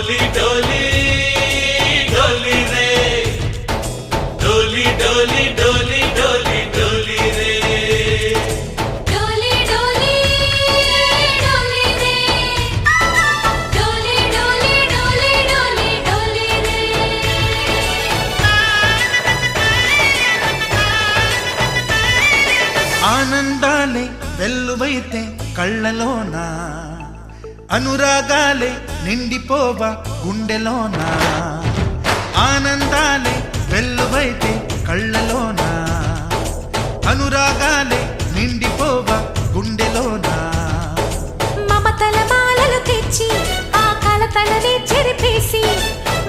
डोली डोली डोली रे डोली डोली डोली डोली डोली रे डोली डोली डोली रे डोली डोली डोली डोली डोली रे ఆనందాలే వెల్లువైతే కళ్ళలోనా అనురాగాలే నిండిపోవా గుండెలోనా ఆనందాలే వెల్లువైతే కళ్ళలోనా అనురాగాలే నిండిపోవా గుండెలోనా మమతల మాలలు తెచ్చి ఆ కలతలని చెరిపేసి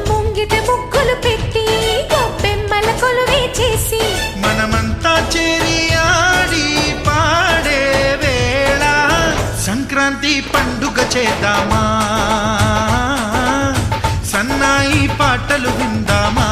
ముంగిట ముగ్గులు పెట్టి గొప్పెమ్మల కొలువే చేసి మనమంతా చేరి ఆడి పాడే వేళ సంక్రాంతి పండుగ చేద్దామా సన్నాయి పాటలు విందామా